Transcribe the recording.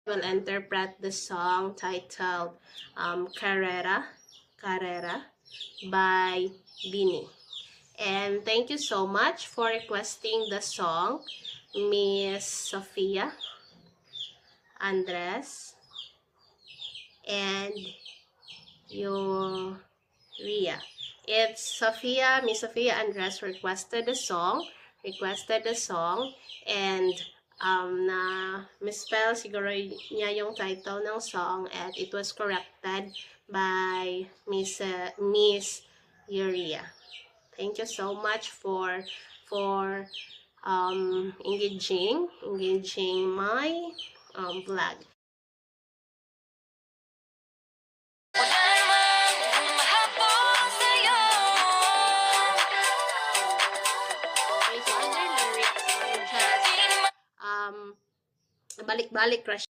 will interpret the song titled Carrera by Bini. And thank you so much for requesting the song, Miss Sofia Andres and Yuria. It's Miss Sofia Andres requested the song, and na misspell siguro niya yung title ng song, and it was corrected by Miss Yuria. Thank you so much for engaging my vlog. Okay, so other lyrics are just balik-balik crush